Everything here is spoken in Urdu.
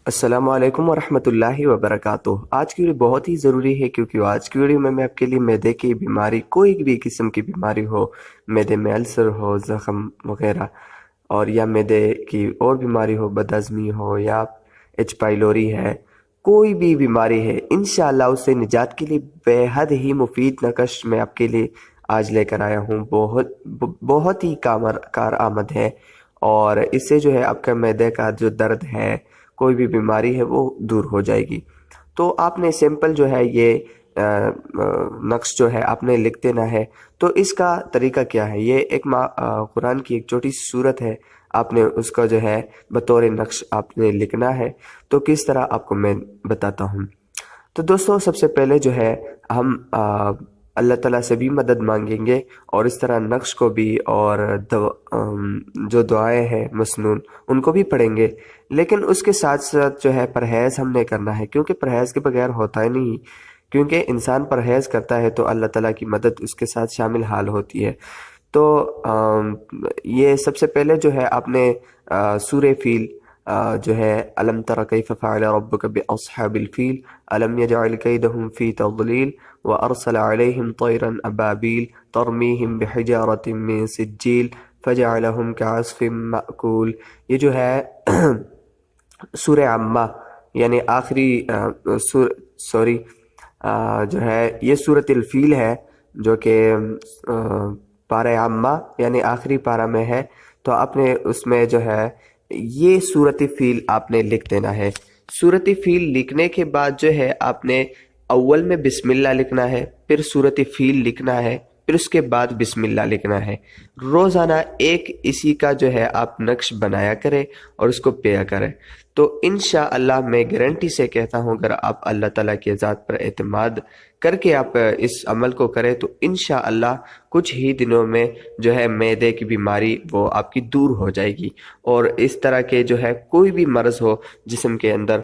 السلام علیکم ورحمۃ اللہ وبرکاتہ۔ آج کی ویڈیو بہت ہی ضروری ہے کیونکہ آج کی ویڈیو میں آپ کے لیے معدے کی بیماری، کوئی بھی قسم کی بیماری ہو، معدے میں السر ہو، زخم وغیرہ، اور یا معدے کی اور بیماری ہو، بدہضمی ہو یا ایچ پائلوری ہے، کوئی بھی بیماری ہے، انشاءاللہ اس سے نجات کے لیے بے حد ہی مفید نقش میں آپ کے لیے آج لے کر آیا ہوں۔ بہت ہی کارآمد ہے، اور اس سے جو ہے آپ کا معدے کا جو درد ہے، کوئی بھی بیماری ہے، وہ دور ہو جائے گی۔ تو آپ نے سمپل جو ہے یہ نقش جو ہے آپ نے لکھ دینا ہے۔ تو اس کا طریقہ کیا ہے؟ یہ ایک قرآن کی ایک چھوٹی سی صورت ہے، آپ نے اس کا جو ہے بطور نقش آپ نے لکھنا ہے۔ تو کس طرح آپ کو میں بتاتا ہوں۔ تو دوستو، سب سے پہلے جو ہے ہم اللہ تعالیٰ سے بھی مدد مانگیں گے، اور اس طرح نقش کو بھی، اور جو دعائیں ہیں مسنون ان کو بھی پڑھیں گے۔ لیکن اس کے ساتھ ساتھ جو ہے پرہیز ہم نے کرنا ہے، کیونکہ پرہیز کے بغیر ہوتا ہی نہیں۔ کیونکہ انسان پرہیز کرتا ہے تو اللہ تعالیٰ کی مدد اس کے ساتھ شامل حال ہوتی ہے۔ تو یہ سب سے پہلے جو ہے آپ نے سورہ فیل جو ہے الم تر کیف فعل ربک باصحاب الفیل الم یجعل کیدہم فی تضلیل وارسل علیہم طیرا ابابیل ترمیہم بحجارۃ من سجیل فجعلہم کعصف مأکول۔ یہ جو ہے سورہ عامہ، یعنی آخری جو ہے یہ سورۃ الفیل ہے، جو کہ پارہ عامہ یعنی آخری پارہ میں ہے۔ تو آپ نے اس میں جو ہے یہ سورۃ فیل آپ نے لکھ دینا ہے۔ سورۃ فیل لکھنے کے بعد جو ہے آپ نے اول میں بسم اللہ لکھنا ہے، پھر سورۃ فیل لکھنا ہے، پھر اس کے بعد بسم اللہ لکھنا ہے۔ روزانہ ایک اسی کا جو ہے آپ نقش بنایا کریں اور اس کو پیا کریں۔ تو انشاءاللہ میں گارنٹی سے کہتا ہوں، اگر آپ اللہ تعالیٰ کی ذات پر اعتماد کر کے آپ اس عمل کو کریں تو انشاءاللہ کچھ ہی دنوں میں جو ہے معدے کی بیماری وہ آپ کی دور ہو جائے گی، اور اس طرح کے جو ہے کوئی بھی مرض ہو جسم کے اندر